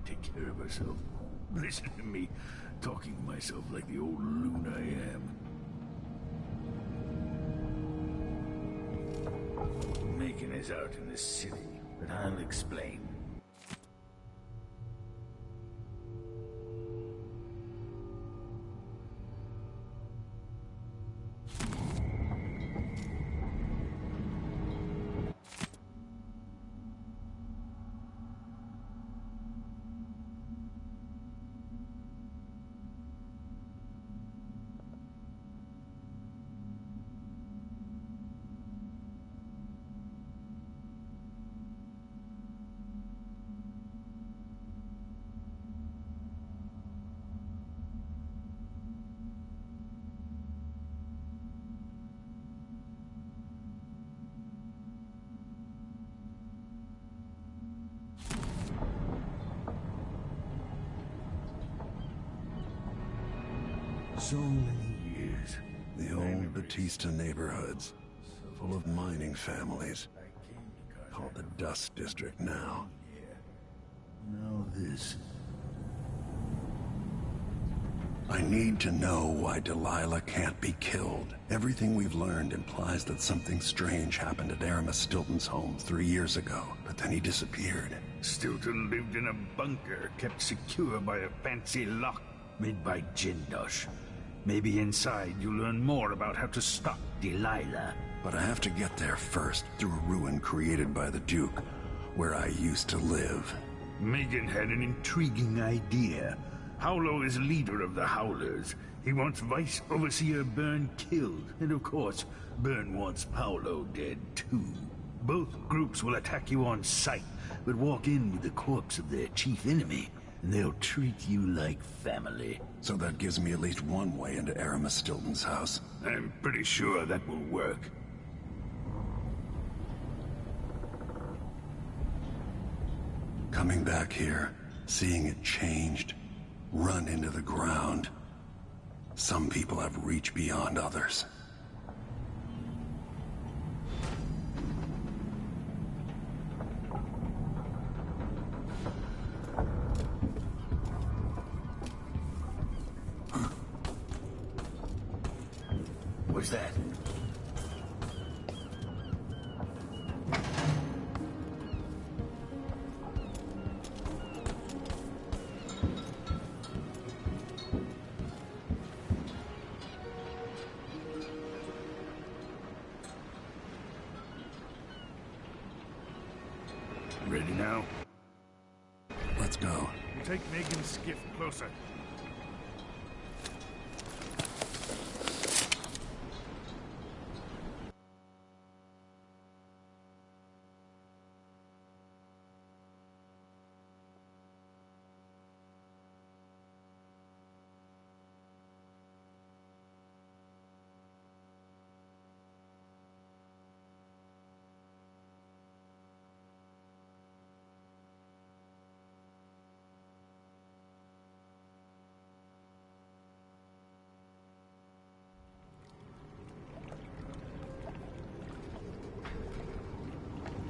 take care of herself. Listen to me, talking to myself like the old loon I am. Megan is out in the city, but I'll explain. So many years. The old Batista neighborhoods, full of mining families, called the Dust District now. Now this. I need to know why Delilah can't be killed. Everything we've learned implies that something strange happened at Aramis Stilton's home 3 years ago, but then he disappeared. Stilton lived in a bunker kept secure by a fancy lock made by Jindosh. Maybe inside you'll learn more about how to stop Delilah. But I have to get there first, through a ruin created by the Duke, where I used to live. Megan had an intriguing idea. Howlo is leader of the Howlers. He wants Vice Overseer Byrne killed, and of course, Byrne wants Paolo dead too. Both groups will attack you on sight, but walk in with the corpse of their chief enemy, and they'll treat you like family. So that gives me at least one way into Aramis Stilton's house. I'm pretty sure that will work. Coming back here, seeing it changed, run into the ground. Some people have reach beyond others. What's that? Ready now? Let's go. Take Megan's skiff closer.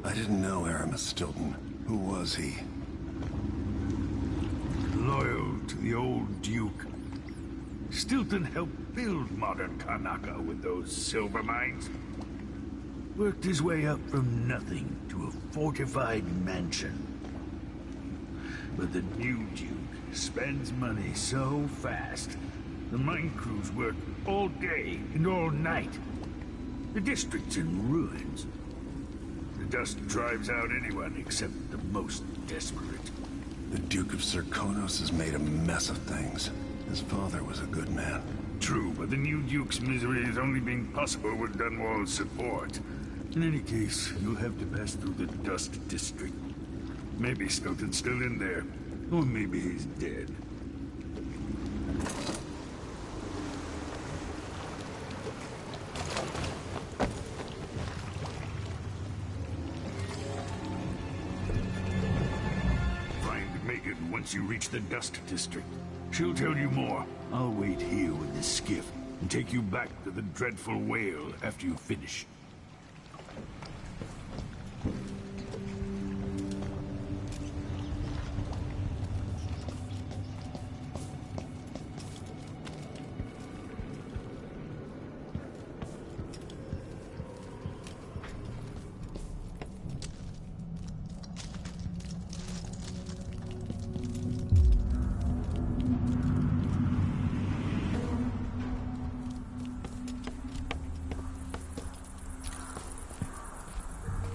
I didn't know Aramis Stilton. Who was he? Loyal to the old Duke. Stilton helped build modern Karnaca with those silver mines. Worked his way up from nothing to a fortified mansion. But the new Duke spends money so fast, the mine crews work all day and all night. The district's in ruins. The dust drives out anyone except the most desperate. The Duke of Serkonos has made a mess of things. His father was a good man. True, but the new Duke's misery has only been possible with Dunwall's support. In any case, you'll have to pass through the Dust District. Maybe Stilton's still in there, or maybe he's dead. Find Megan once you reach the Dust District. She'll tell you more. I'll wait here with the skiff and take you back to the dreadful whale after you finish.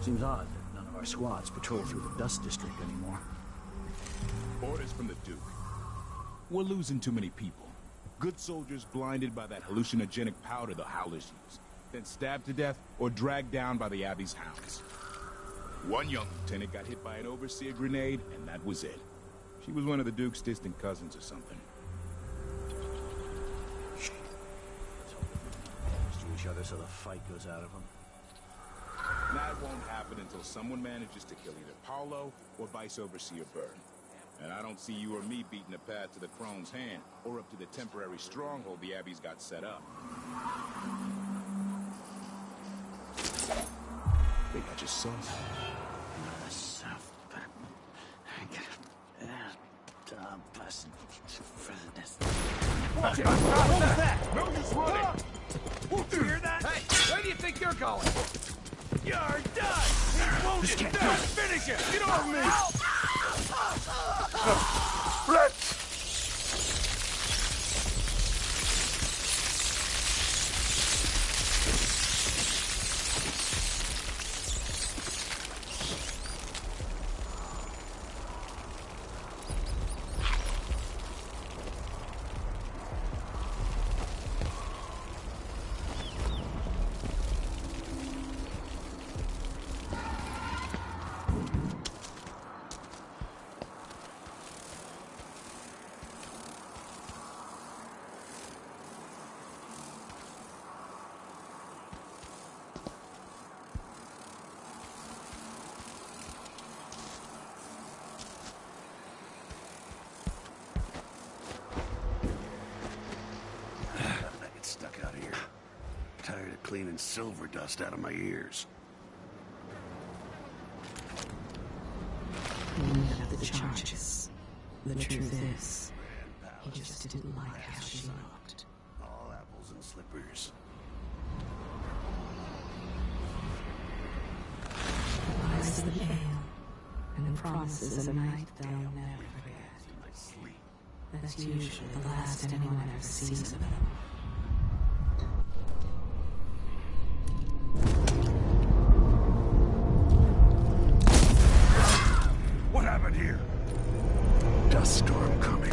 Seems odd that none of our squads patrol through the Dust District anymore. Orders from the Duke. We're losing too many people. Good soldiers blinded by that hallucinogenic powder the Howlers use, then stabbed to death or dragged down by the Abbey's hounds. One young lieutenant got hit by an overseer grenade, and that was it. She was one of the Duke's distant cousins or something. Let's hope they're close to each other so the fight goes out of them. That won't happen until someone manages to kill either Paolo or Vice Overseer Byrne. And I don't see you or me beating a path to the Crone's hand, or up to the temporary stronghold the Abbey's got set up. They got your sauce. Watch it! What was that? No use running! You hear that? Hey, where do you think you're going? You're done! He's wounded! Done! Finish it! Get on me! Let's... Cleaning silver dust out of my ears. None of the charges. The truth is, he just didn't like how she looked. All apples and slippers. Lies of the ale, and the promises of a night they'll never forget. That's usually the last anyone ever sees of them. What happened here? Dust storm coming.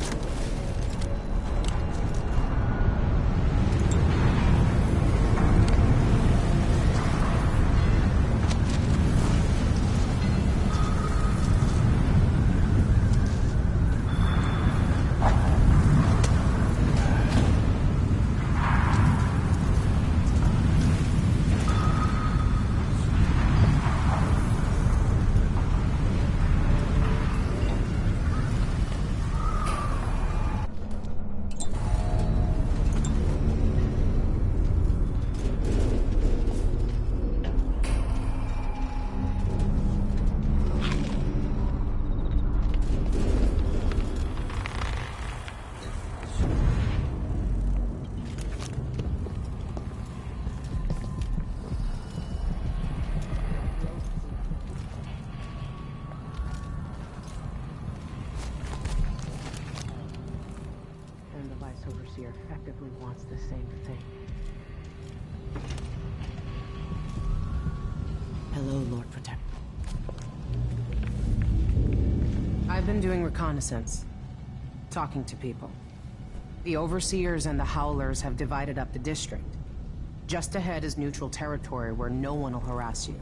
Overseer effectively wants the same thing. Hello, Lord Protector. I've been doing reconnaissance, talking to people. The Overseers and the Howlers have divided up the district. Just ahead is neutral territory where no one will harass you.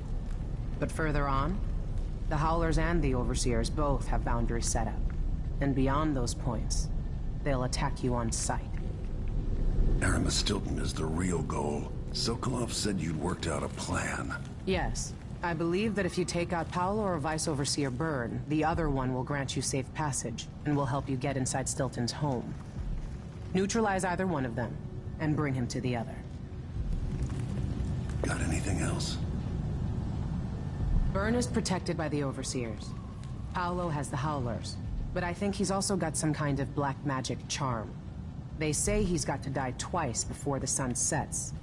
But further on, the Howlers and the Overseers both have boundaries set up. And beyond those points, they'll attack you on sight. Aramis Stilton is the real goal. Sokolov said you'd worked out a plan. Yes. I believe that if you take out Paolo or Vice Overseer Byrne, the other one will grant you safe passage, and will help you get inside Stilton's home. Neutralize either one of them, and bring him to the other. Got anything else? Byrne is protected by the Overseers. Paolo has the Howlers, but I think he's also got some kind of black magic charm. They say he's got to die twice before the sun sets,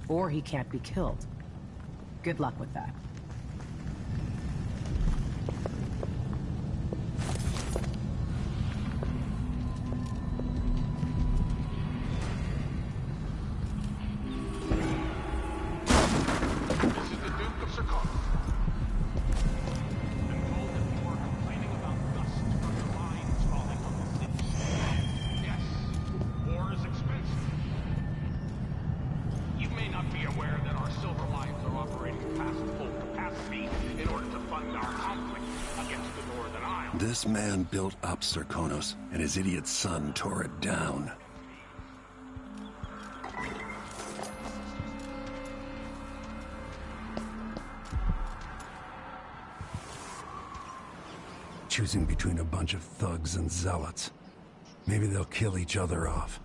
or he can't be killed. Good luck with that. This man built up Serkonos, and his idiot son tore it down. Choosing between a bunch of thugs and zealots. Maybe they'll kill each other off.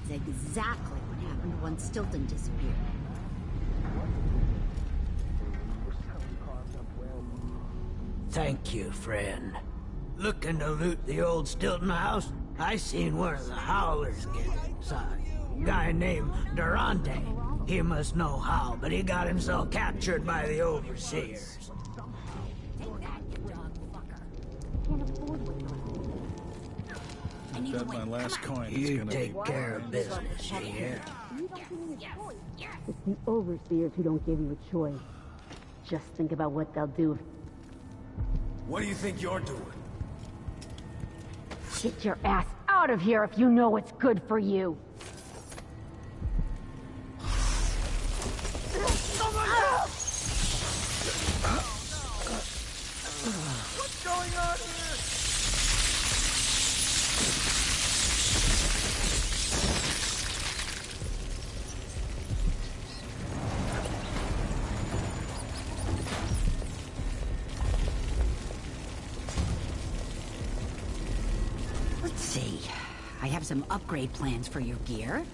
Exactly what happened once Stilton disappeared. Thank you, friend. Looking to loot the old Stilton house? I seen one of the howlers get inside. Guy named Durante. He must know how, but he got himself captured by the overseers. Take that, you dog fucker. Can't afford what you're Bet my last coin is You gonna take be care of business here. It's the overseers who don't give you a choice. Just think about what they'll do if... What do you think you're doing? Get your ass out of here if you know what's good for you. What's going on here? Let's see. I have some upgrade plans for your gear.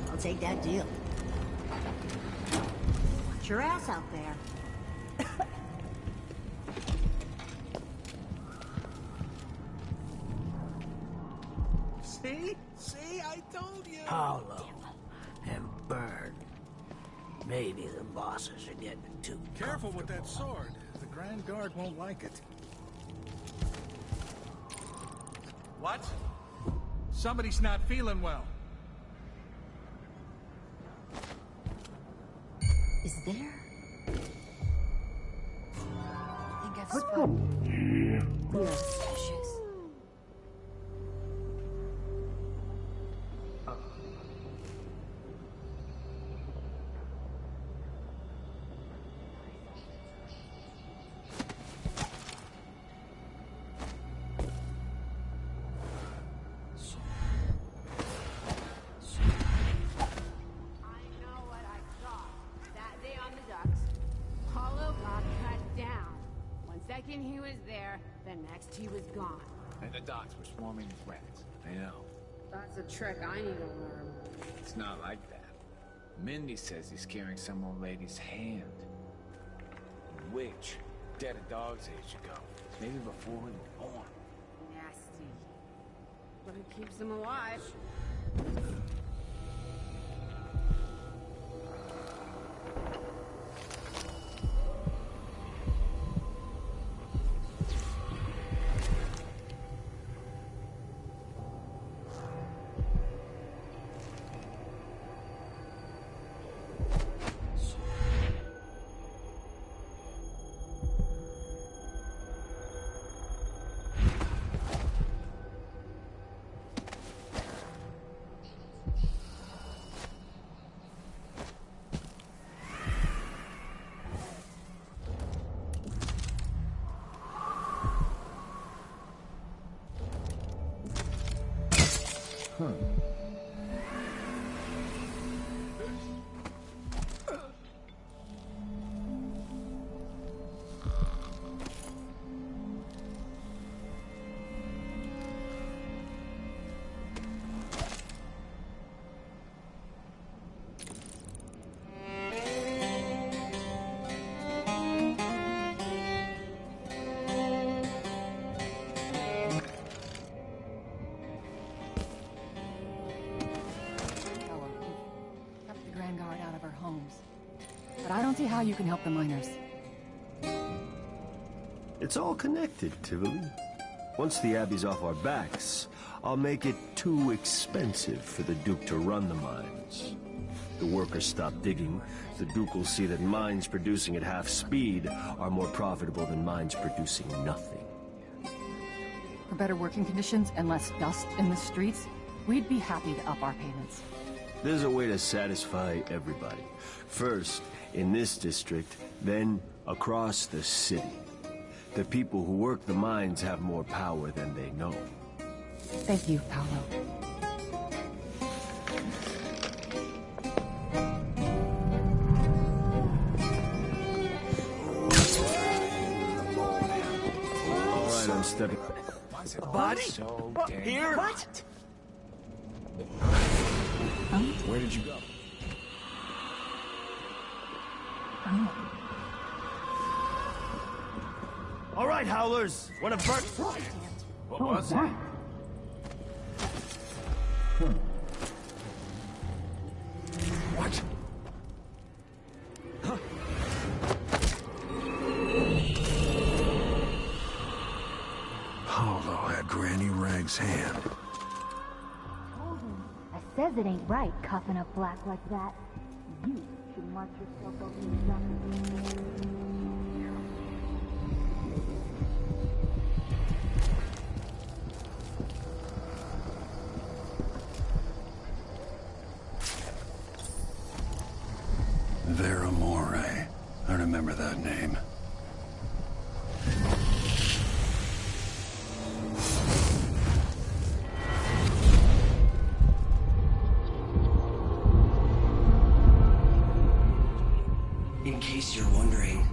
I'll take that deal. Watch your ass out there. See, I told you. Hollow and burn. Maybe the bosses are getting too careful with that sword. The Grand Guard won't like it. What? Somebody's not feeling well. Is there? I think I've spotted. Here. Suspicious. He was there, then next he was gone. And the docks were swarming with rats. I know. That's a trick I need to learn. It's not like that. Mindy says he's carrying some old lady's hand. A witch. Dead a dog's age ago. Maybe before we were born. Nasty. But it keeps him alive. don't see how you can help the miners. It's all connected, Tivoli. Once the Abbey's off our backs, I'll make it too expensive for the Duke to run the mines. The workers stop digging, the Duke will see that mines producing at half speed are more profitable than mines producing nothing. For better working conditions and less dust in the streets, we'd be happy to up our payments. There's a way to satisfy everybody. First, in this district, then across the city. The people who work the mines have more power than they know. Thank you, Paolo. All right, I'm stepping... A body? So Here? What? Where did you go? All right, Howlers. Wanna burn? What was that? What? Paolo had Granny Rag's hand. I says it ain't right cuffing up Black like that. You should march yourself over the Vera Moray. I remember that name. In case you're wondering,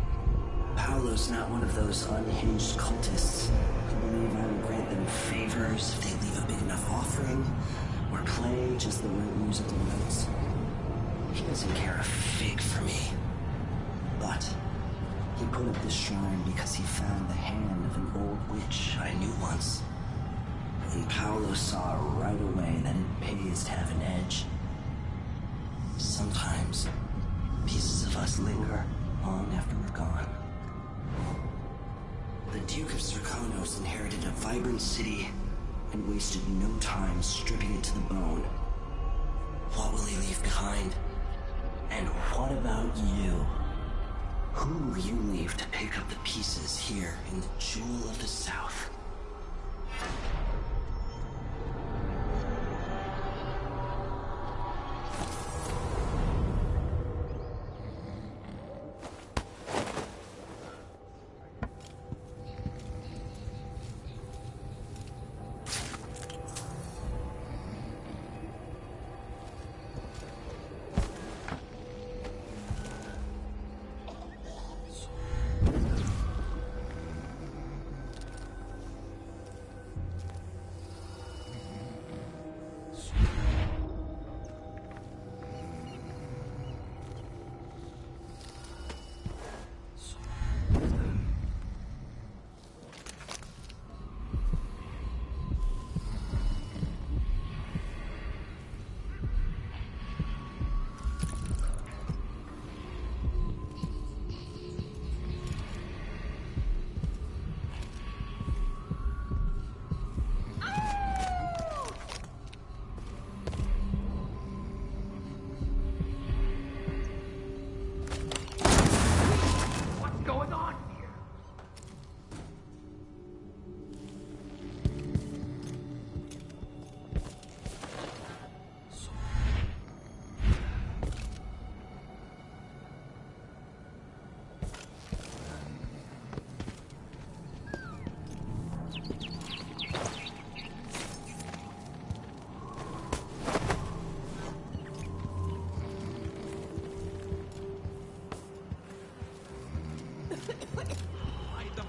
Paolo's not one of those unhinged cultists who believe I will grant them favors if they leave a big enough offering or play just the right musical notes. He doesn't care a fig for me. But he put up this shrine because he found the hand of an old witch I knew once. And Paolo saw right away that it pays to have an edge. Sometimes pieces of us linger long after we're gone. The Duke of Serkonos inherited a vibrant city and wasted no time stripping it to the bone. What will he leave behind? And what about you? Who will you leave to pick up the pieces here in the Jewel of the South?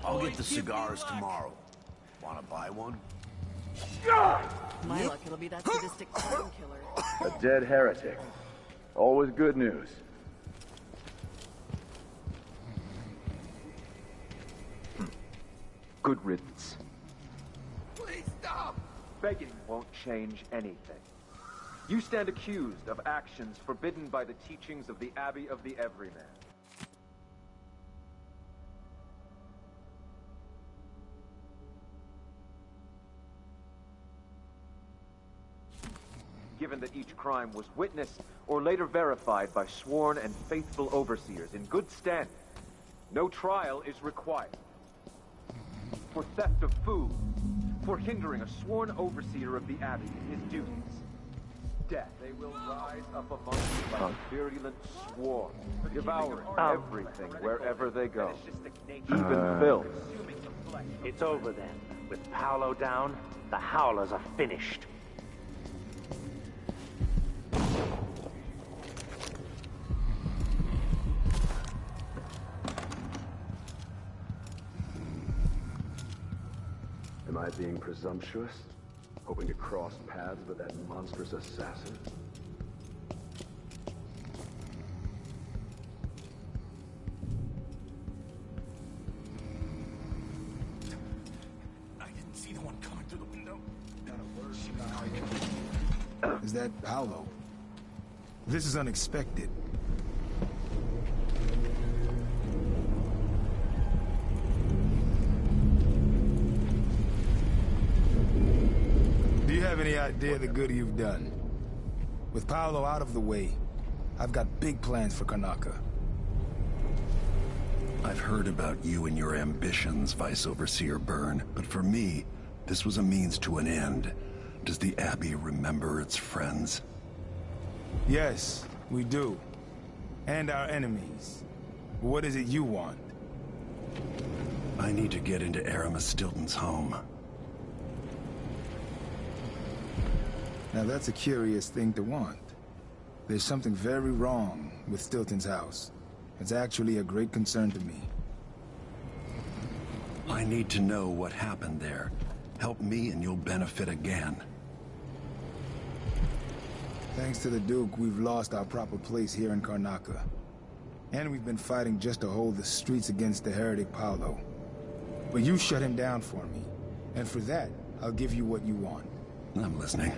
I'll get the cigars tomorrow. Wanna buy one? My luck, it'll be that sadistic serial killer. A dead heretic. Always good news. Good riddance. Please stop! Begging won't change anything. You stand accused of actions forbidden by the teachings of the Abbey of the Everyman. given that each crime was witnessed or later verified by sworn and faithful overseers in good standing, no trial is required. For theft of food, for hindering a sworn overseer of the Abbey in his duties, death. They will rise up among you like a virulent swarm, devouring everything wherever they go, even filth. It's over then. With Paolo down, the Howlers are finished. Am I being presumptuous? Hoping to cross paths with that monstrous assassin? I didn't see the one coming through the window. Not a word. Is that Paolo? This is unexpected. Do you have any idea the good you've done? With Paolo out of the way, I've got big plans for Karnaca. I've heard about you and your ambitions, Vice Overseer Byrne, but for me, this was a means to an end. Does the Abbey remember its friends? Yes, we do. And our enemies. What is it you want? I need to get into Aramis Stilton's home. Now that's a curious thing to want. There's something very wrong with Stilton's house. It's actually a great concern to me. I need to know what happened there. Help me and you'll benefit again. Thanks to the Duke, we've lost our proper place here in Karnaca. And we've been fighting just to hold the streets against the heretic Paolo. But you shut him down for me. And for that, I'll give you what you want. I'm listening.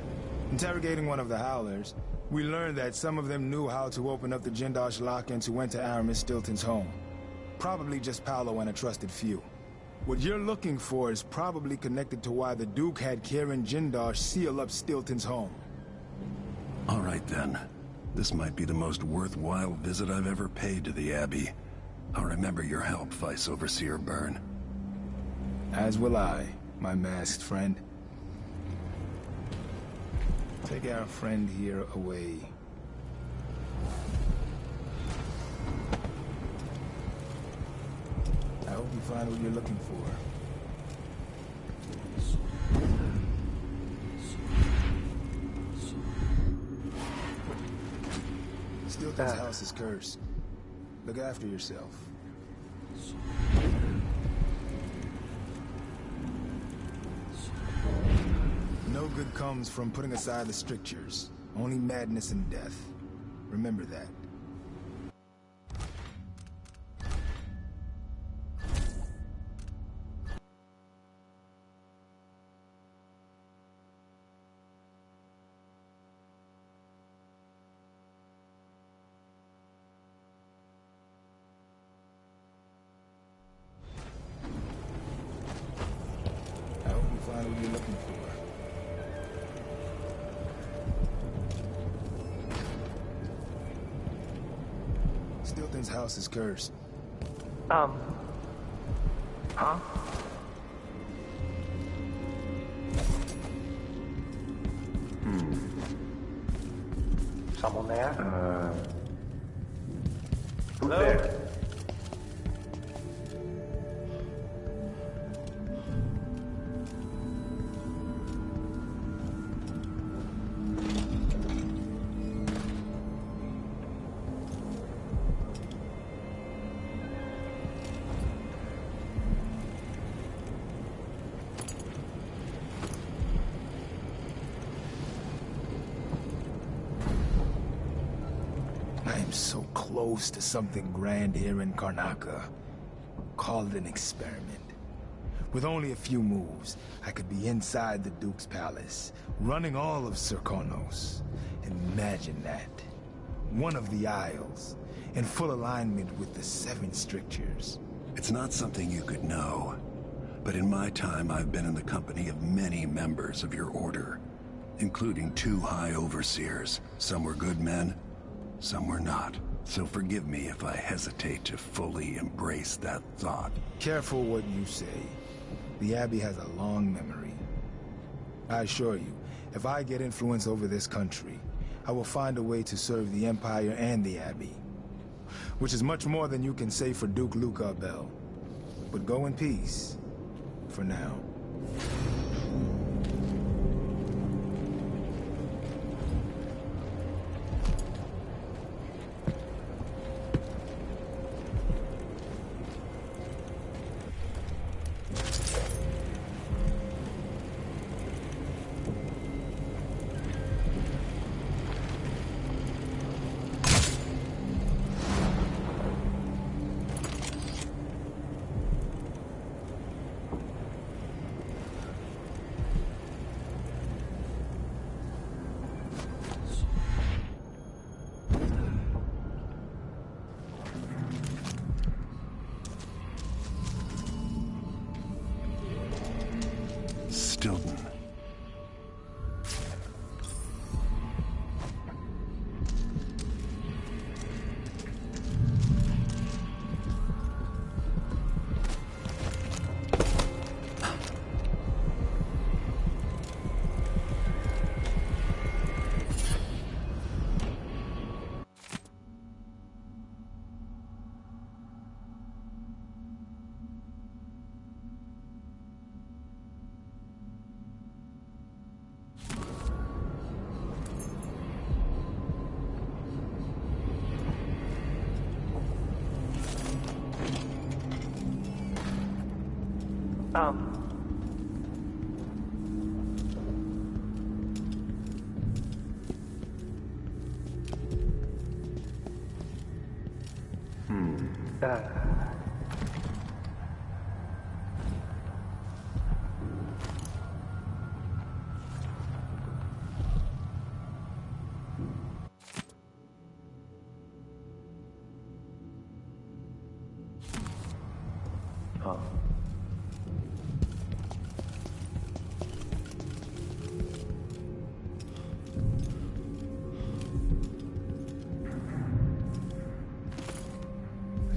Interrogating one of the Howlers, we learned that some of them knew how to open up the Jindosh lock-ins who went to Aramis Stilton's home. Probably just Paolo and a trusted few. What you're looking for is probably connected to why the Duke had Kieran Jindosh seal up Stilton's home. All right then. This might be the most worthwhile visit I've ever paid to the Abbey. I'll remember your help, Vice Overseer Byrne. As will I, my masked friend. Take our friend here away. I hope you find what you're looking for. Stilton's house is cursed. Look after yourself. No good comes from putting aside the strictures. Only madness and death. Remember that. I hope you find what you're looking for. Stilton's house is cursed. Huh? Someone there? Who's there? I am so close to something grand here in Karnaca. Call it an experiment. With only a few moves, I could be inside the Duke's palace, running all of Serkonos. Imagine that. One of the Isles, in full alignment with the 7 strictures. It's not something you could know. But in my time, I've been in the company of many members of your order. including 2 High Overseers. Some were good men, some were not. So forgive me if I hesitate to fully embrace that thought. Careful what you say. The Abbey has a long memory. I assure you, if I get influence over this country, I will find a way to serve the Empire and the Abbey. Which is much more than you can say for Duke Luca Bell. But go in peace, for now. Stilton.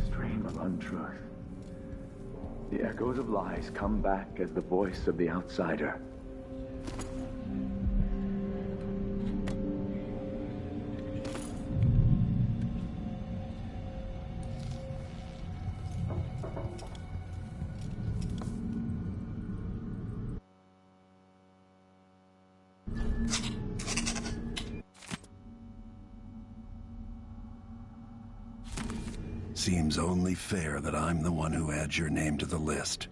Stream of untruth. The echoes of lies come back as the voice of the outsider. Seems only fair that I'm the one who adds your name to the list.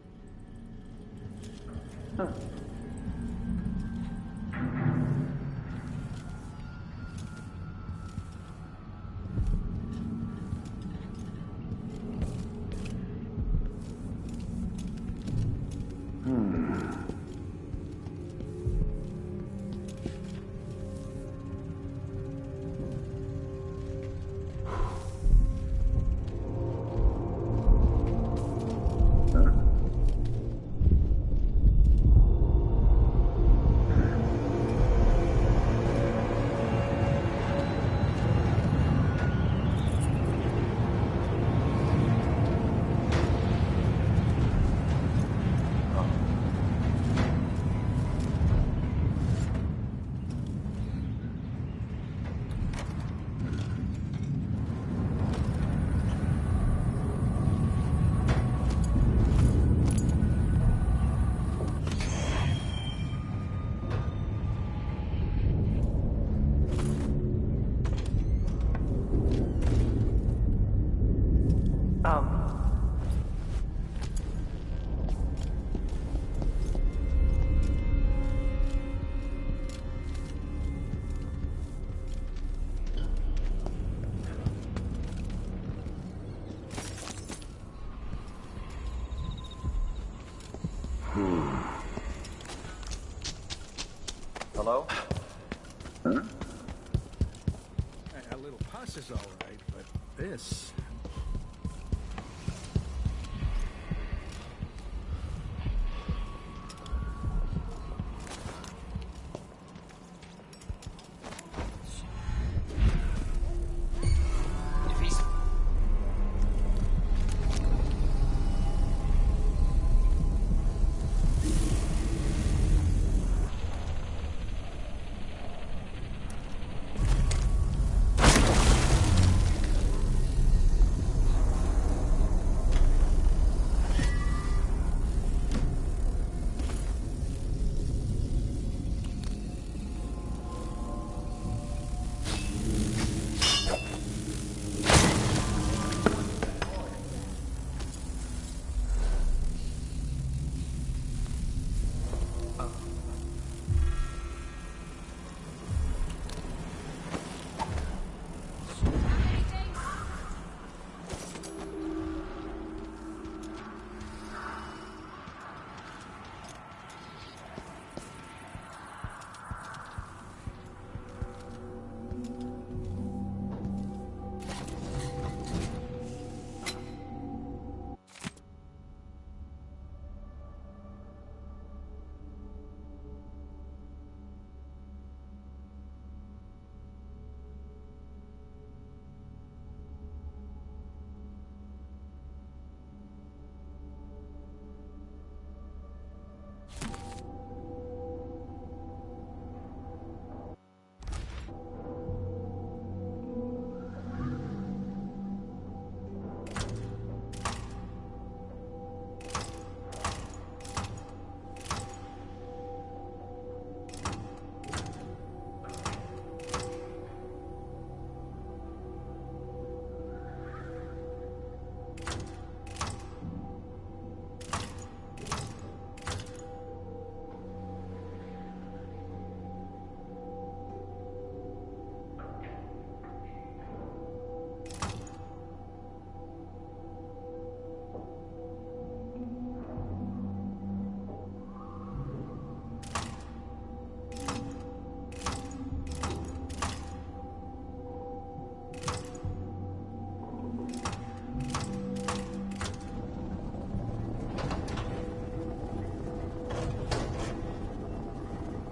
Hello? Huh? A little pus is all right, but this...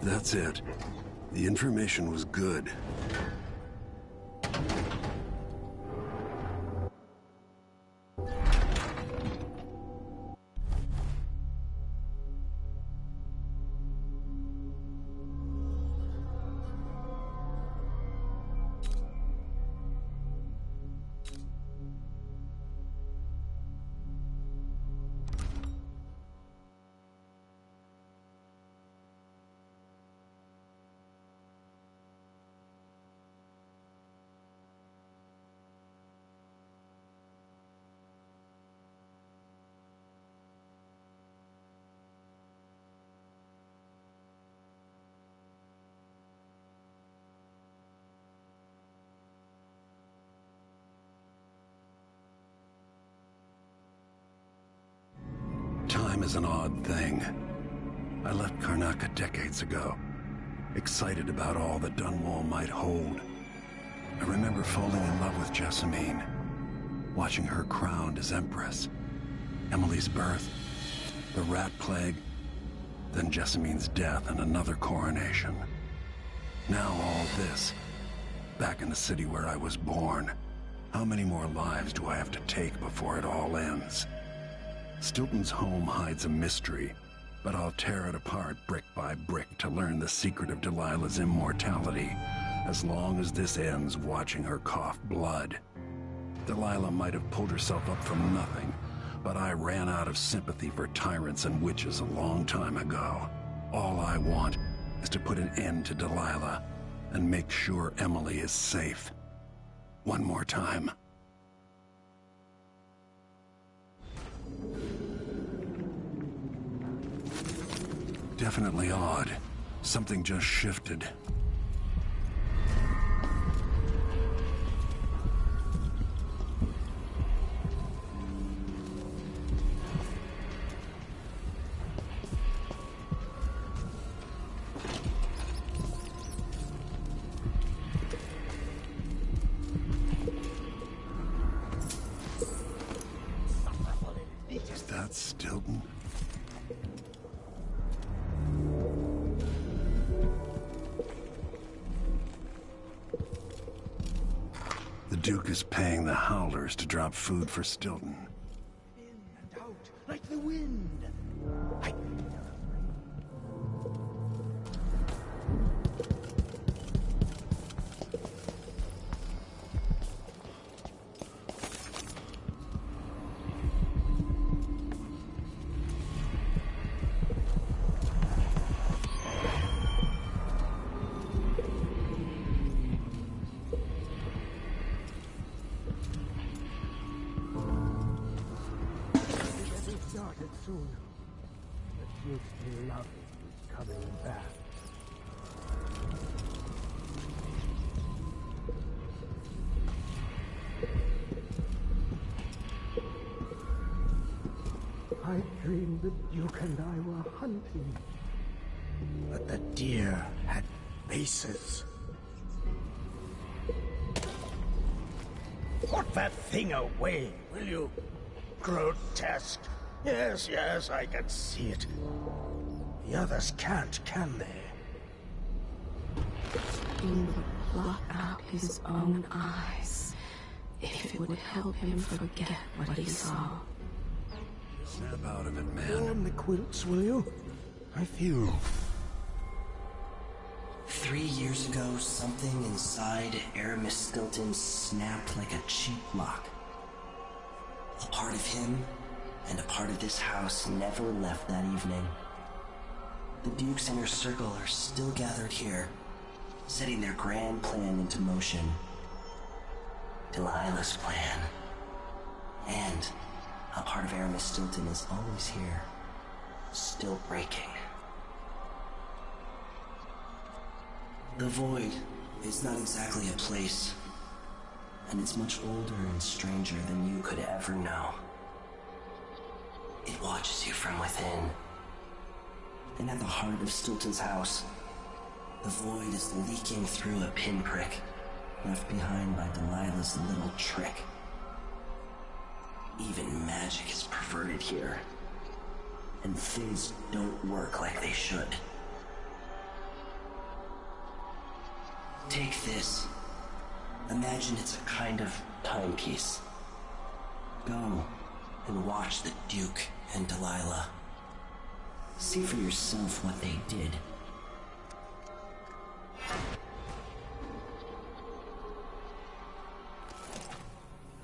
That's it. The information was good. Time is an odd thing. I left Karnaca decades ago, excited about all that Dunwall might hold. I remember falling in love with Jessamine, watching her crowned as Empress, Emily's birth, the rat plague, then Jessamine's death and another coronation. Now all this, back in the city where I was born. How many more lives do I have to take before it all ends? Stilton's home hides a mystery, but I'll tear it apart brick by brick to learn the secret of Delilah's immortality, as long as this ends watching her cough blood. Delilah might have pulled herself up from nothing, but I ran out of sympathy for tyrants and witches a long time ago. All I want is to put an end to Delilah and make sure Emily is safe. One more time. Definitely odd. Something just shifted. Is that Stilton? The Duke is paying the Howlers to drop food for Stilton. In and out, like the wind. Soon. The Duke's beloved is coming back. I dreamed the Duke and I were hunting, but the deer had faces. Put that thing away, will you? Grotesque. Yes, yes, I can see it. The others can't, can they? He would pluck out his own eyes, if it would help him forget what he saw. Snap out of it, man. Warm the quilts, will you? I feel... 3 years ago, something inside Aramis Stilton snapped like a cheap lock. A part of him and a part of this house never left that evening. The Duke's inner circle are still gathered here, setting their grand plan into motion. Delilah's plan. And a part of Aramis Stilton is always here, still breaking. The Void is not exactly a place, and it's much older and stranger than you could ever know. It watches you from within. And at the heart of Stilton's house, the Void is leaking through a pinprick left behind by Delilah's little trick. Even magic is perverted here, and things don't work like they should. Take this. Imagine it's a kind of timepiece. Go and watch the Duke and Delilah. See for yourself what they did.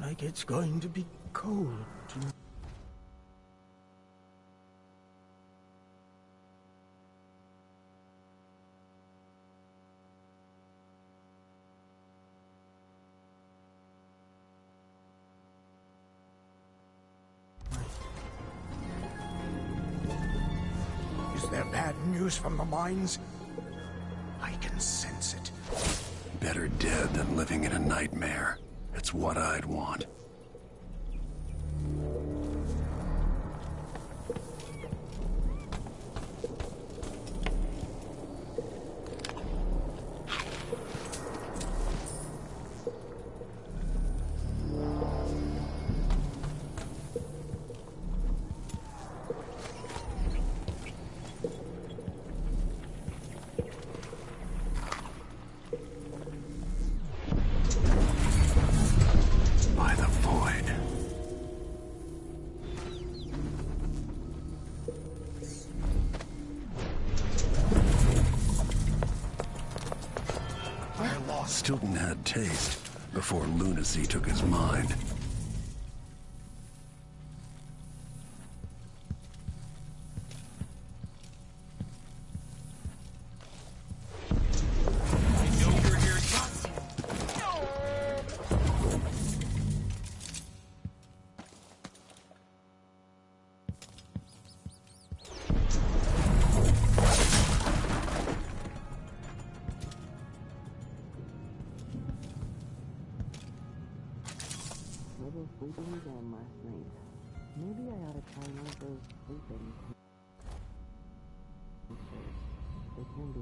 Like it's going to be cold tonight. Is there bad news from the mines? I can sense it. Better dead than living in a nightmare. It's what I'd want. Stilton had taste before lunacy took his mind. Sleeping again last night. Maybe I ought to try one of those sleeping. They can be.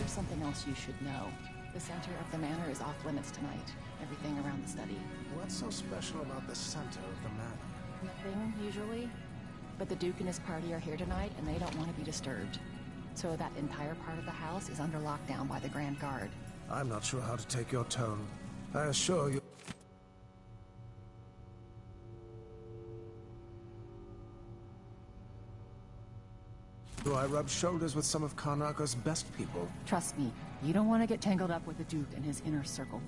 Something else you should know. The center of the manor is off limits tonight. Everything around the study. What's so special about the center of the manor? Nothing, usually. But the Duke and his party are here tonight, and they don't want to be disturbed. So that entire part of the house is under lockdown by the Grand Guard. I'm not sure how to take your tone. I assure you... Do I rub shoulders with some of Karnaka's best people? Trust me, you don't want to get tangled up with the Duke and his inner circle.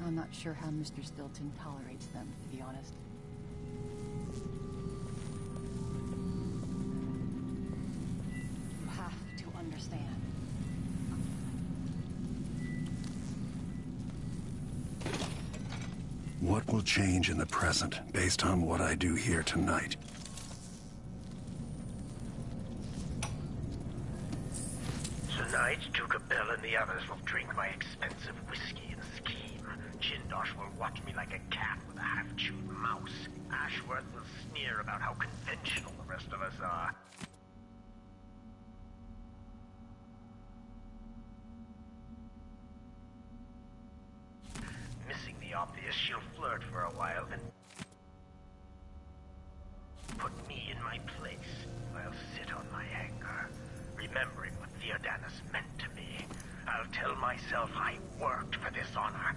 I'm not sure how Mr. Stilton tolerates them, to be honest. You have to understand. What will change in the present based on what I do here tonight? Tonight, Duke Bell and the others will drink my expensive whiskey and scheme. Jindosh will watch me like a cat with a half-chewed mouse. Ashworth will sneer about how conventional the rest of us are. Missing the obvious, she'll flirt for a while, then put me in my place. I'll sit on my anger, remembering what Theodanis meant to me. I'll tell myself I worked for this honor.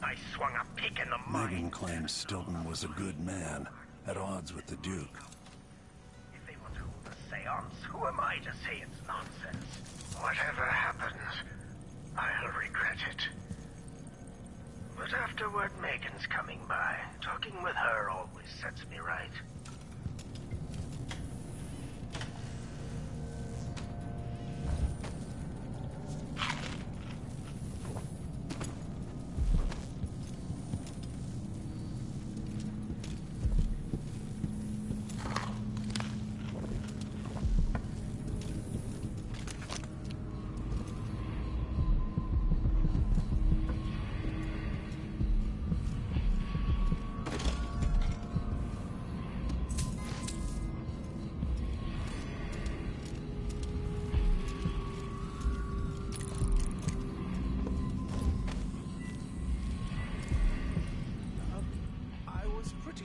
I swung a pick in the mine. Megan claims Stilton was a good man. at odds with the Duke. If they want to hold a seance, who am I to say it's nonsense? Whatever happens, I'll regret it. But afterward, Megan's coming by. Talking with her always sets me right.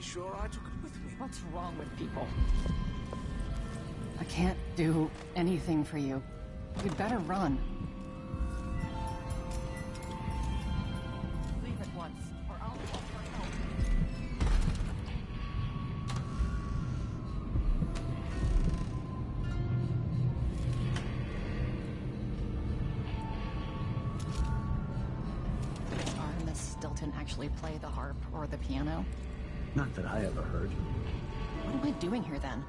Sure, I took it with me. What's wrong with people? I can't do anything for you. You'd better run. Leave at once, or I'll call for help. Did Artemis Stilton actually play the harp or the piano? Not that I ever heard. What am I doing here then?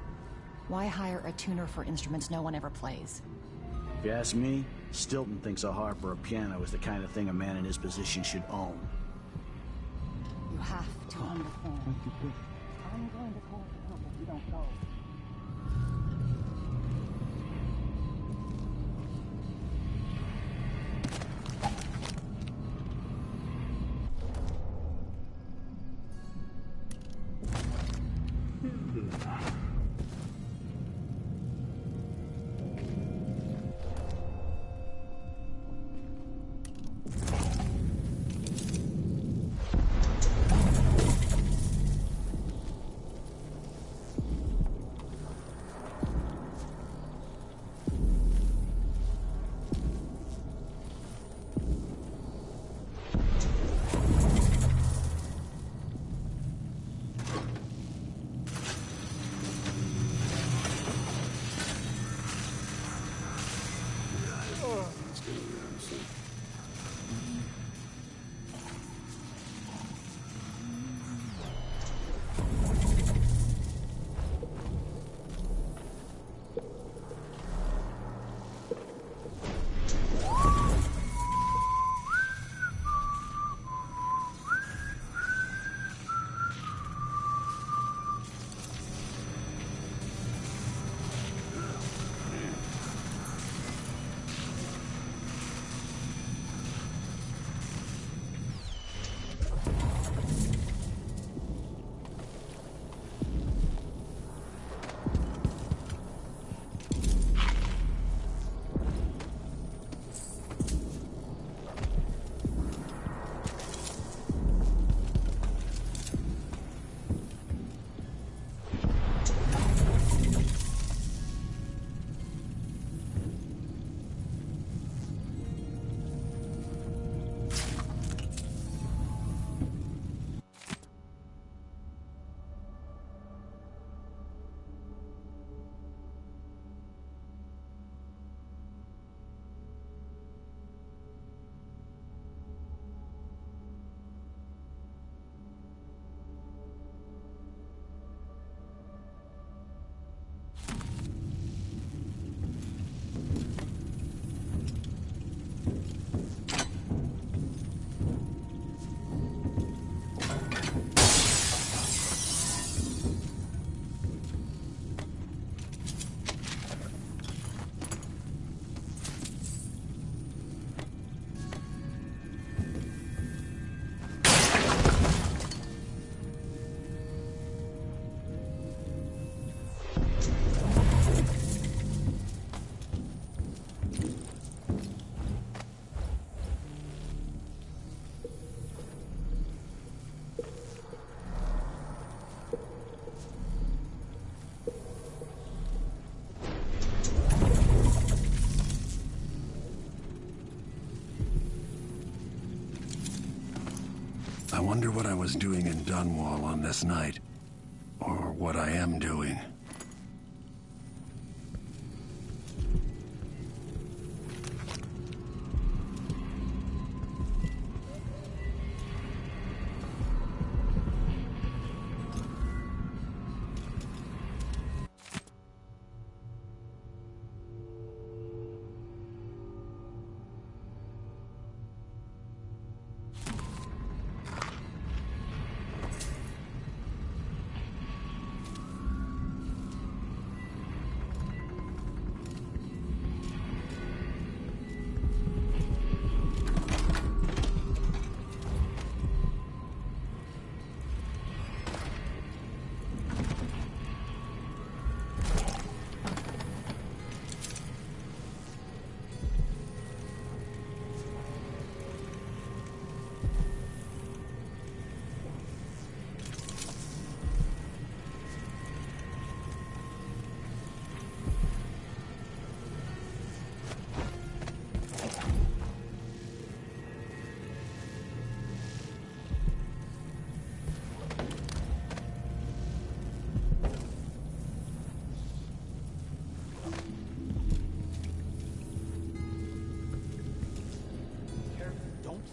Why hire a tuner for instruments no one ever plays? If you ask me, Stilton thinks a harp or a piano is the kind of thing a man in his position should own. You have to understand. I'm going to call for help if you don't go. I wonder what I was doing in Dunwall on this night. Or what I am doing.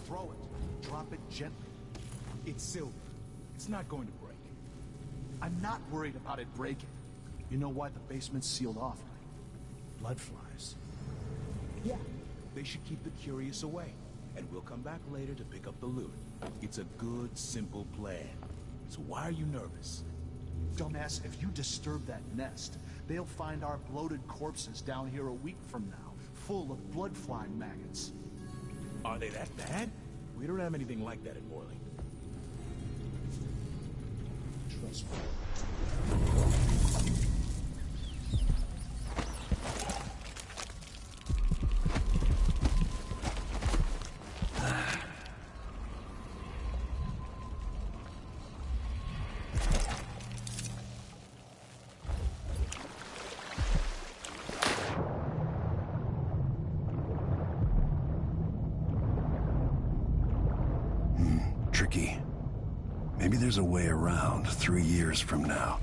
Throw it. Drop it gently. It's silver. It's not going to break. I'm not worried about it breaking. You know why the basement's sealed off, right? Blood flies. Yeah. They should keep the curious away. And we'll come back later to pick up the loot. It's a good, simple plan. So why are you nervous? Dumbass, if you disturb that nest, they'll find our bloated corpses down here a week from now, full of blood-flying maggots. Are they that bad? We don't have anything like that in Morley. Trust me. Tricky. Maybe there's a way around 3 years from now.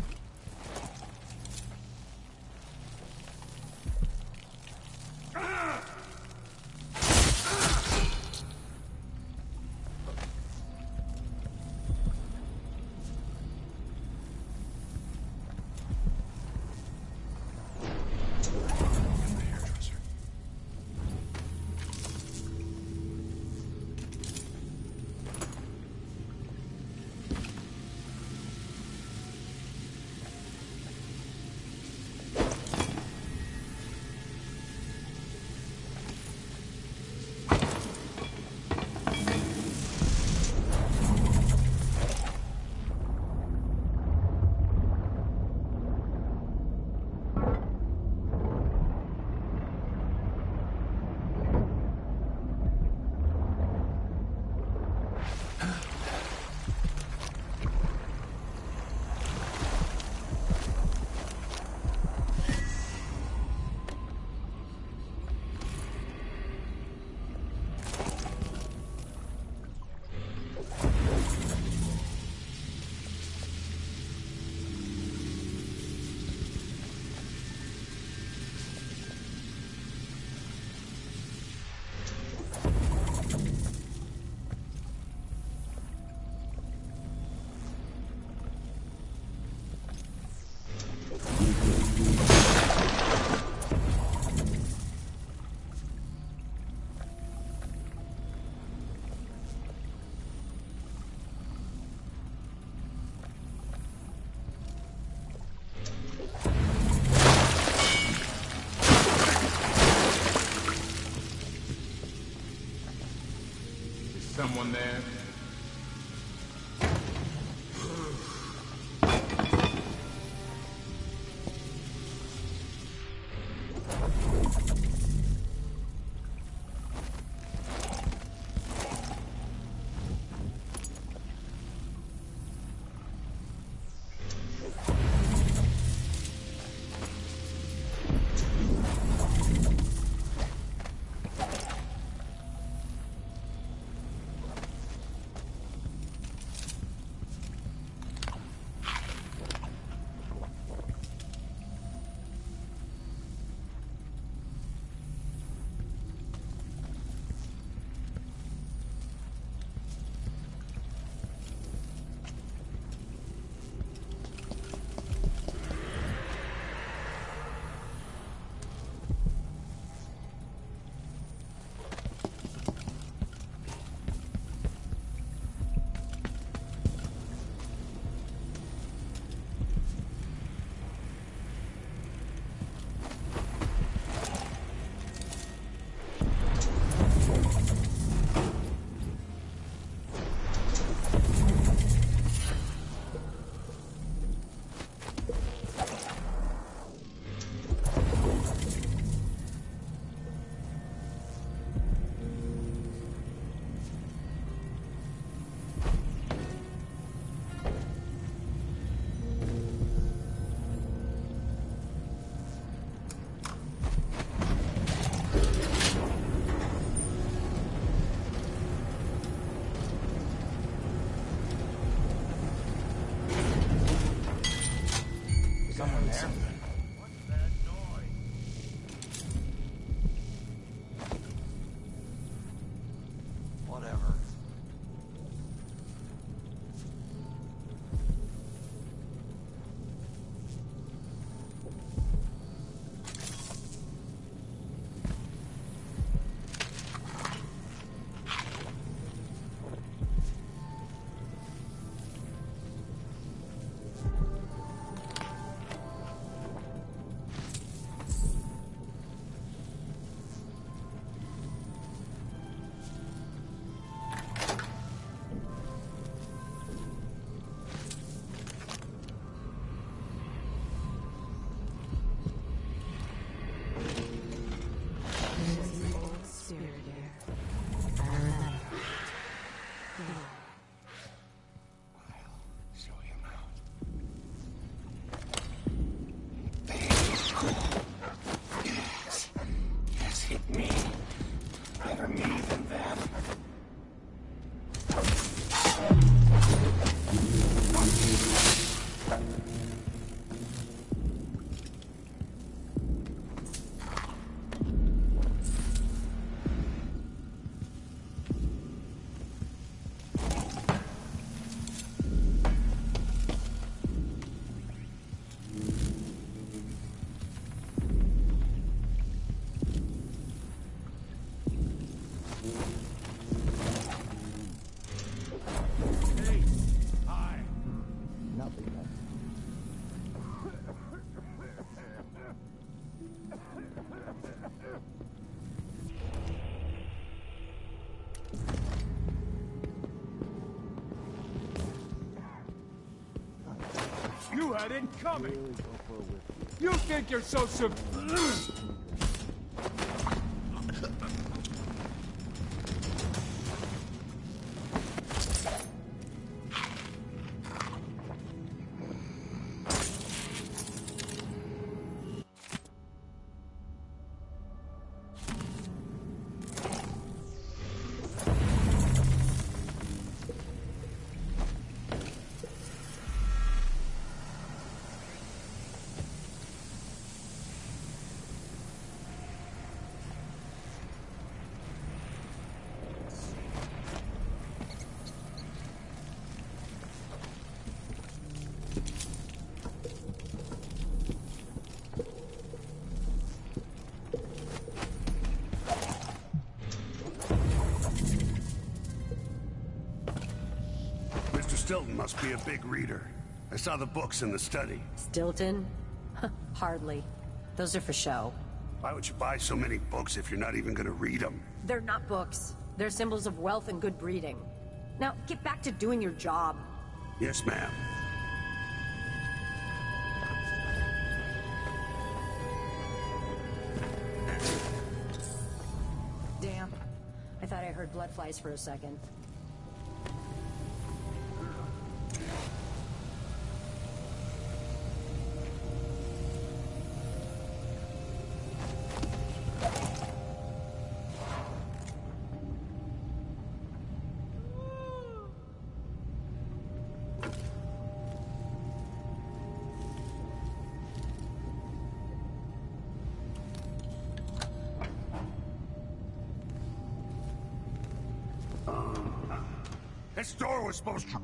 Someone there? Whatever. You had it coming! You think you're so Stilton must be a big reader. I saw the books in the study. Stilton? Hardly. Those are for show. Why would you buy so many books if you're not even gonna read them? They're not books. They're symbols of wealth and good breeding. Now, get back to doing your job. Yes, ma'am. Damn. I thought I heard blood flies for a second. This door was supposed to...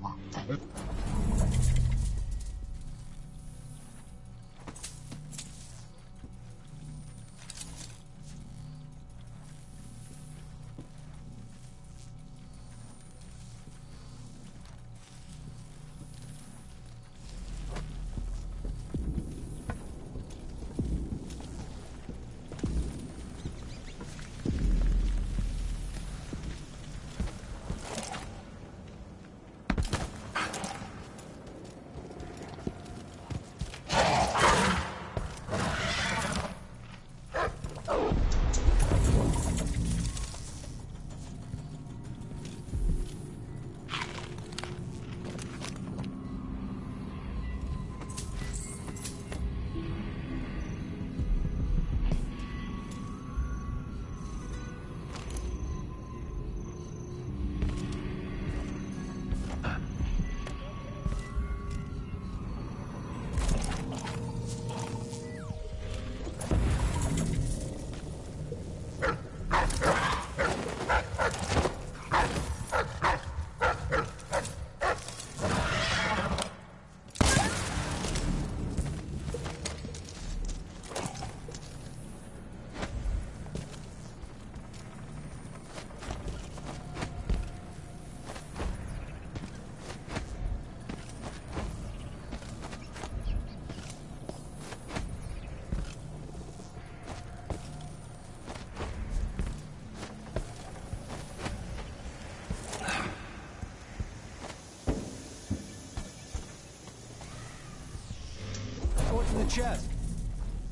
chest.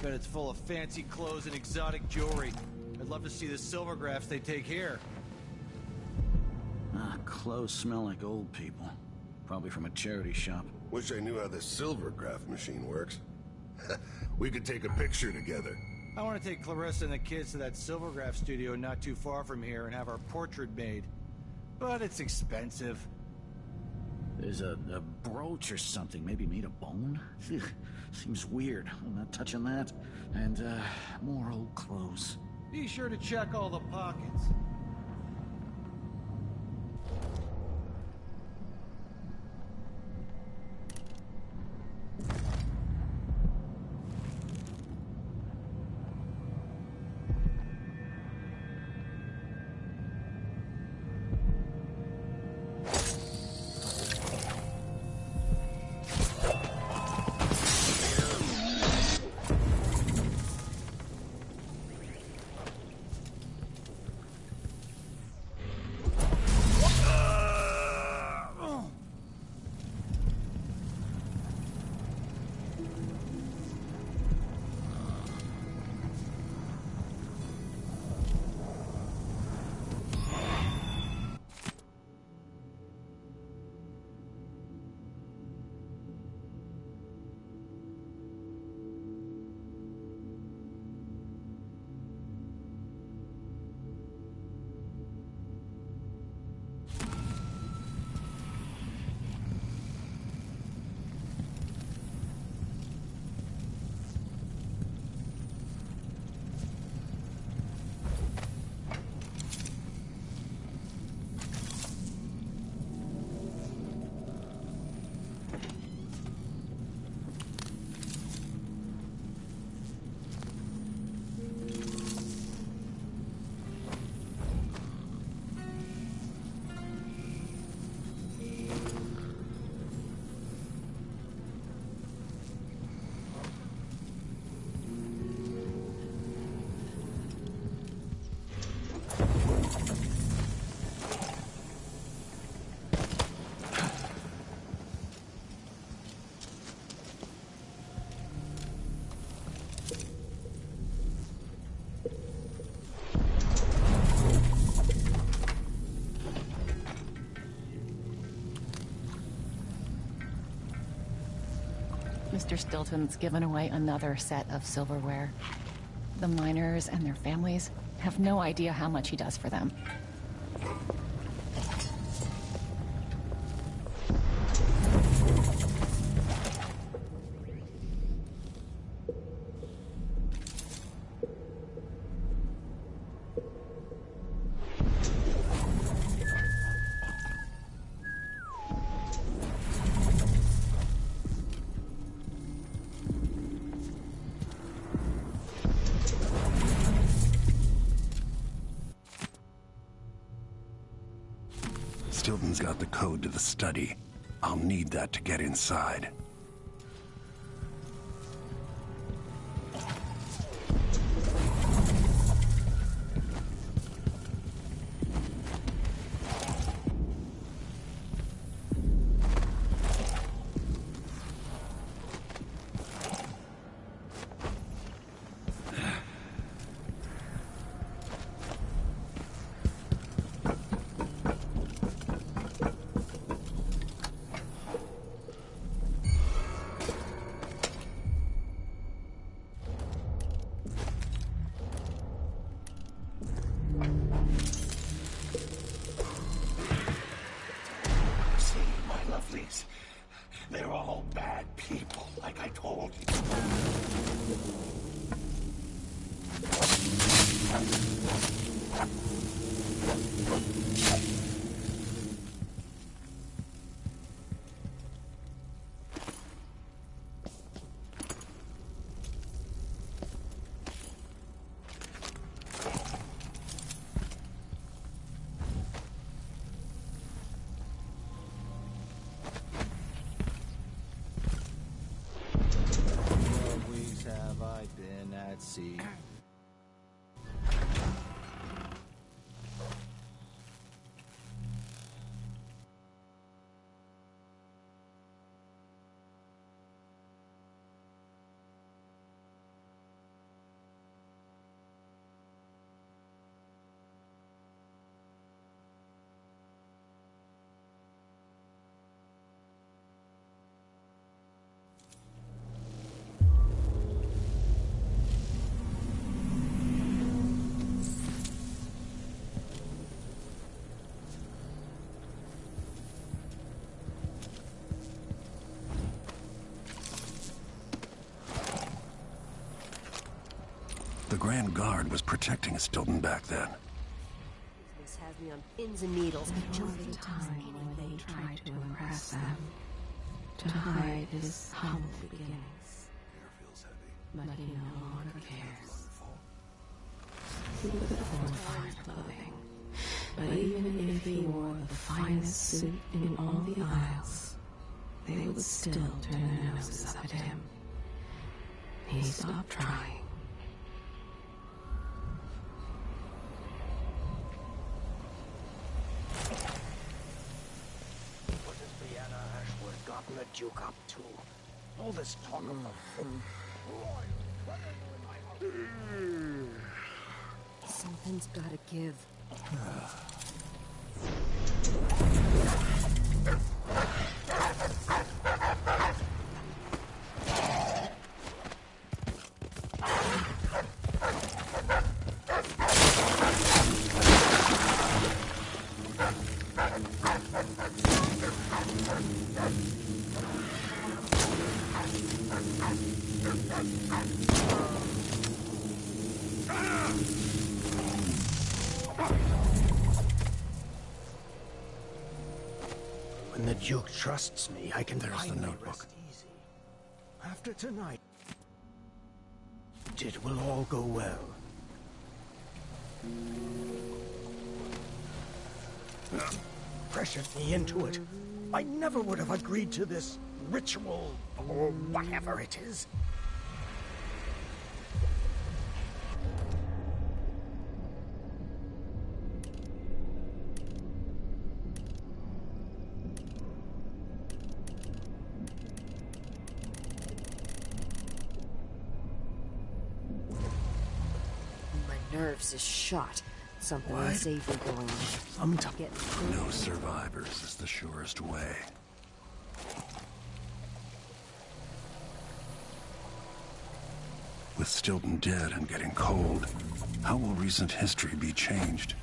Bet it's full of fancy clothes and exotic jewelry. I'd love to see the silvergraphs they take here. Clothes smell like old people. Probably from a charity shop. Wish I knew how this silvergraph machine works. We could take a picture together. I want to take Clarissa and the kids to that silvergraph studio not too far from here and have our portrait made. But it's expensive. There's a brooch or something, maybe made of bone? Ugh, seems weird. I'm not touching that. And, more old clothes. Be sure to check all the pockets. Mr. Stilton's given away another set of silverware. The miners and their families have no idea how much he does for them. Stilton's got the code to the study. I'll need that to get inside. They're all bad people, like I told you. Have I been at sea? Grand Guard was protecting Stilton back then. This has me on pins and needles. Just the time when they tried to impress them, to hide his humble beginnings. But he no longer cares. He could afford fine clothing, but even if he wore the finest suit in all the Isles, they would still turn their noses up at him. He stopped trying. What has Brianna Ashworth gotten the Duke up to? All this talk of the... Something's gotta give. When the Duke trusts me, I can There's the finally notebook. rest easy. After tonight, it will all go well. Pressured me into it. I never would have agreed to this ritual, or whatever it is. My nerves is shot. Something unsavory going on. No survivors is the surest way. With Stilton dead and getting cold, how will recent history be changed?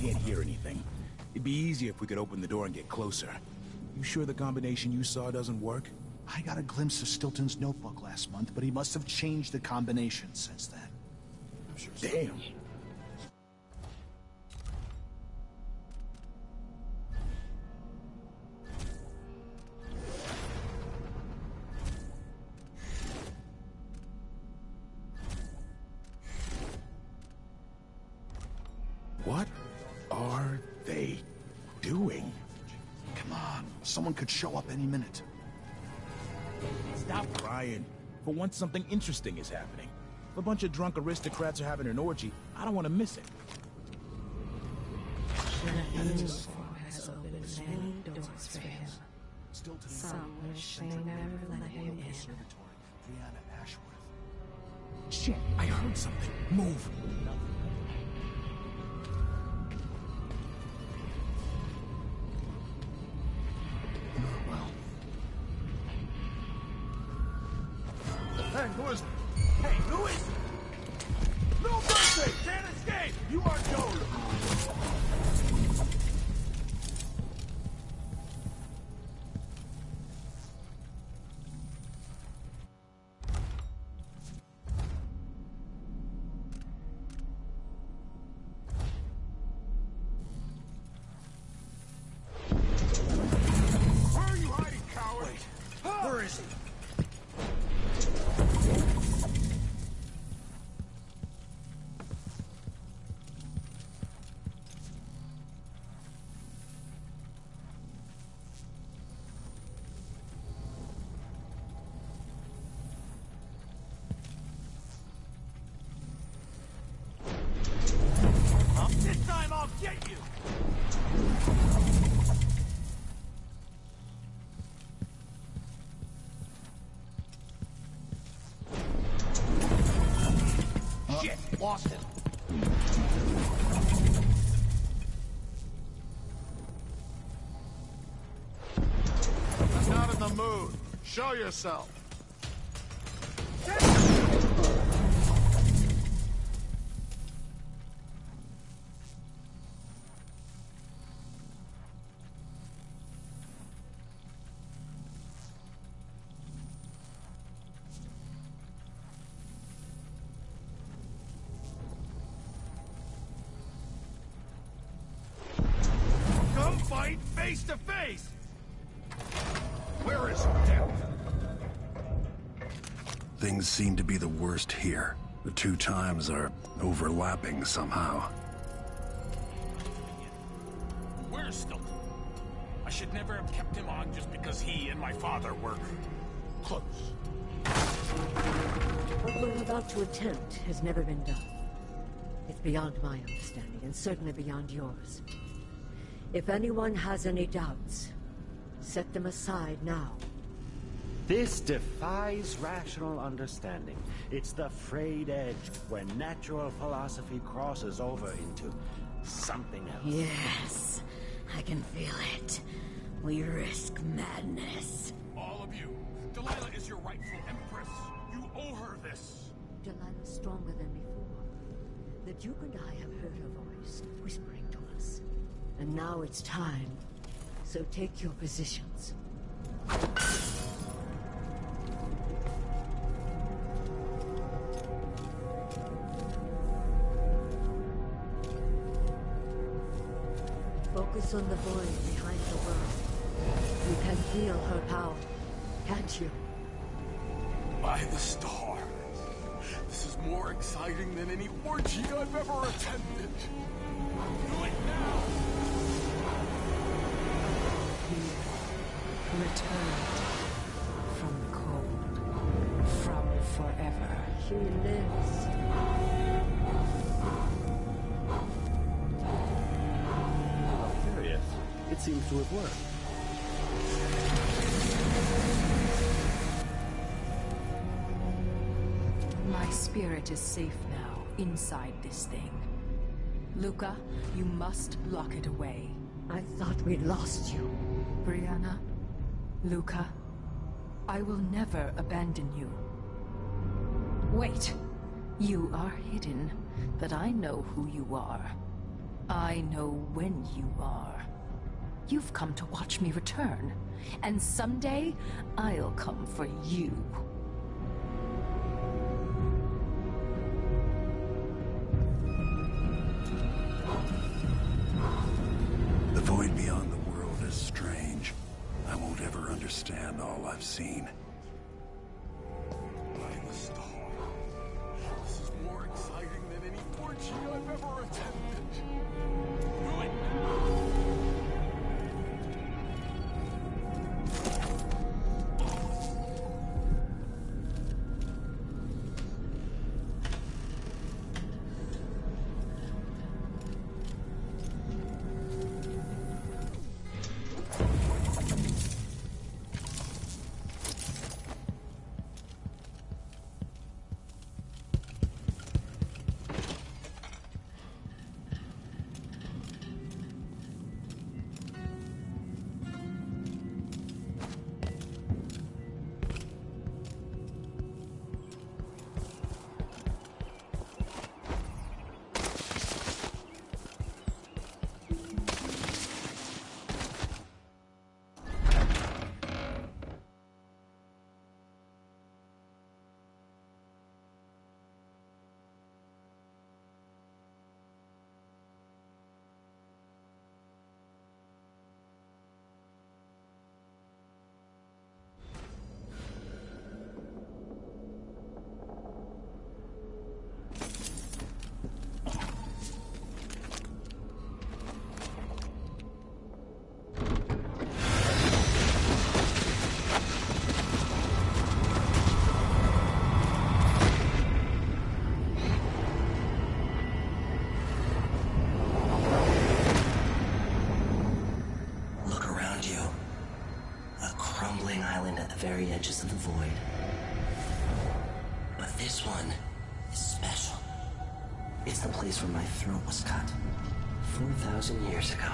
Can't hear anything. It'd be easier if we could open the door and get closer. You sure the combination you saw doesn't work? I got a glimpse of Stilton's notebook last month, but he must have changed the combination since then. I'm sure. Damn. What are they doing? Come on, someone could show up any minute. Stop crying. For once, something interesting is happening. If a bunch of drunk aristocrats are having an orgy, I don't want to miss it. The uniform has opened many doors for him. Stilton. Some wish they never let you in. Conservatory, Brianna Ashworth. Shit, I heard something. Move. Hey, who is it? Hey, who is it? No mercy! Can't escape! You are Joe! Where are you hiding, coward? Wait, where is he? This time I'll get you! Shit, lost it. I'm not in the mood. Show yourself. Come fight face to face! Where is death? Things seem to be the worst here. The two times are overlapping somehow. Where's Stilton? I should never have kept him on just because he and my father were close. What we're about to attempt has never been done. It's beyond my understanding, and certainly beyond yours. If anyone has any doubts, set them aside now. This defies rational understanding. It's the frayed edge where natural philosophy crosses over into something else. Yes, I can feel it. We risk madness. All of you, Delilah is your rightful empress. You owe her this. Delilah's stronger than before. The Duke and I have heard her voice, whispering to us. And now it's time. So take your positions. Focus on the void behind the world. You can feel her power, can't you? By the stars. This is more exciting than any orgy I've ever attended. Do it now! Returned from the cold, from forever. She lives. How curious. It seems to have worked. My spirit is safe now, inside this thing. Luca, you must lock it away. I thought we'd lost you. Brianna, Luca, I will never abandon you. Wait! You are hidden, but I know who you are. I know when you are. You've come to watch me return, and someday I'll come for you. The void beyond the world is strange. I won't ever understand all I've seen. By the stars. This is more exciting than any orgy I've ever attended. Do it now! This one is special. It's the place where my throat was cut 4,000 years ago.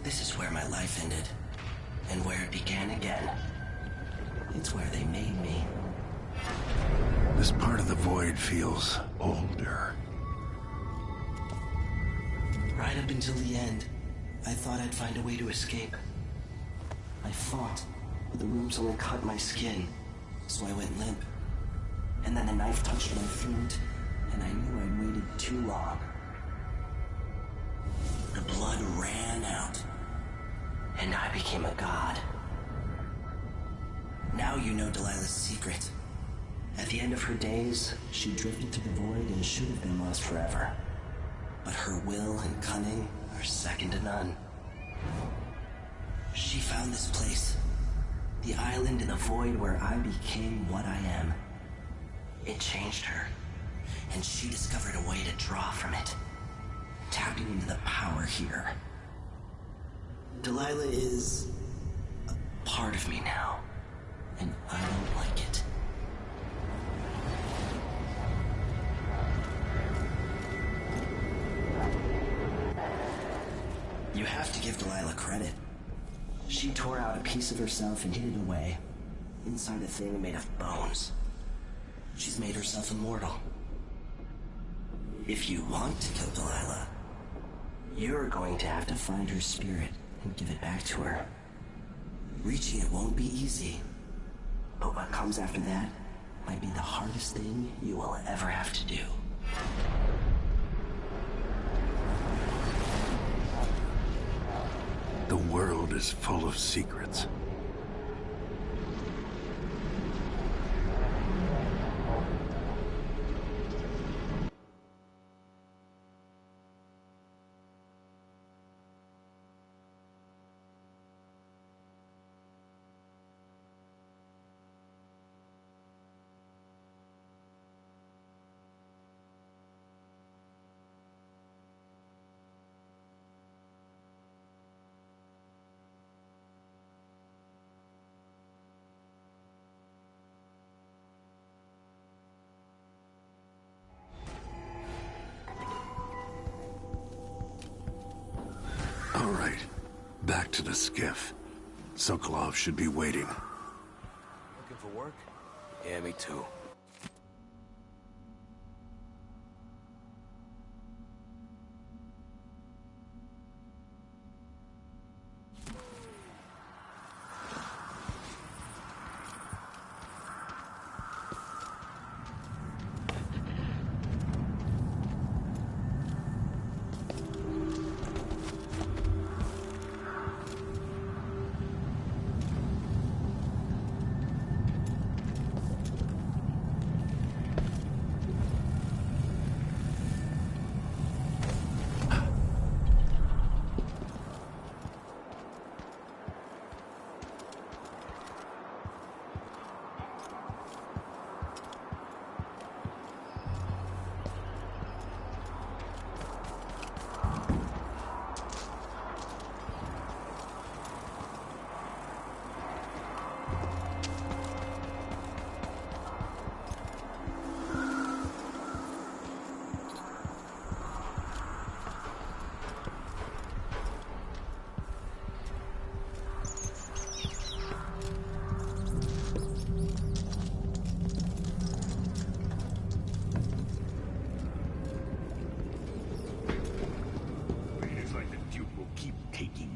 This is where my life ended, and where it began again. It's where they made me. This part of the void feels older. Right up until the end, I thought I'd find a way to escape. I fought, but the rooms only cut my skin, so I went limp. And then the knife touched my throat, and I knew I'd waited too long. The blood ran out, and I became a god. Now you know Delilah's secret. At the end of her days, she drifted to the void and should have been lost forever. But her will and cunning are second to none. She found this place, the island in the void where I became what I am. It changed her, and she discovered a way to draw from it, tapping into the power here. Delilah is a part of me now, and I don't like it. You have to give Delilah credit. She tore out a piece of herself and hid it away, inside a thing made of bones. She's made herself immortal. If you want to kill Delilah, you're going to have to find her spirit and give it back to her. Reaching it won't be easy, but what comes after that might be the hardest thing you will ever have to do. The world is full of secrets. All right, back to the skiff. Sokolov should be waiting. Looking for work? Yeah, me too.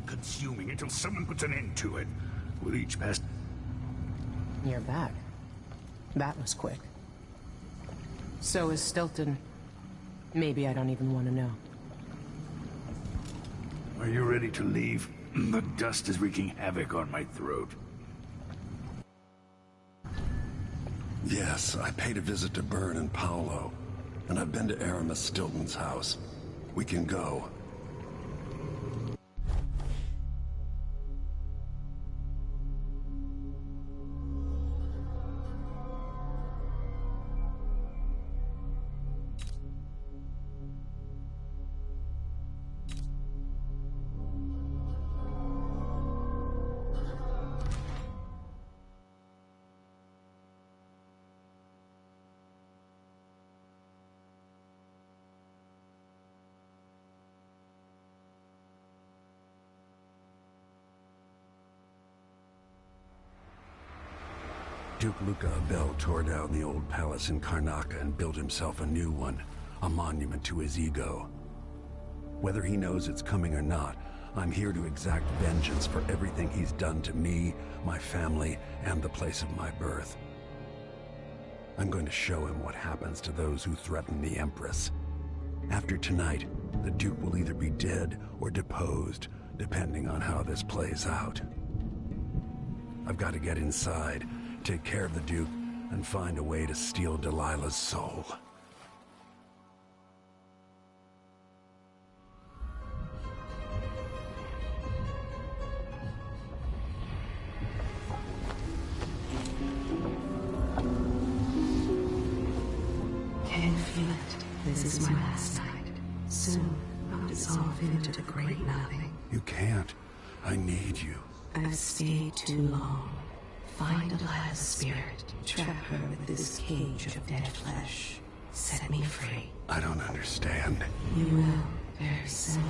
Consuming until someone puts an end to it. With each pass... You're back. That was quick. So is Stilton. Maybe I don't even want to know. Are you ready to leave? The dust is wreaking havoc on my throat. Yes, I paid a visit to Byrne and Paolo, and I've been to Aramis Stilton's house. We can go. Duke Luca Abel tore down the old palace in Karnaca and built himself a new one, a monument to his ego. Whether he knows it's coming or not, I'm here to exact vengeance for everything he's done to me, my family, and the place of my birth. I'm going to show him what happens to those who threaten the Empress. After tonight, the Duke will either be dead or deposed, depending on how this plays out. I've got to get inside, take care of the Duke, and find a way to steal Delilah's soul. Can you feel it? This is my last night. Soon, I'll dissolve into the great nothing. You can't. I need you. I've stayed too long. Find Delilah's spirit. Trap her with this cage of dead flesh. Set me free. I don't understand. You will, very soon.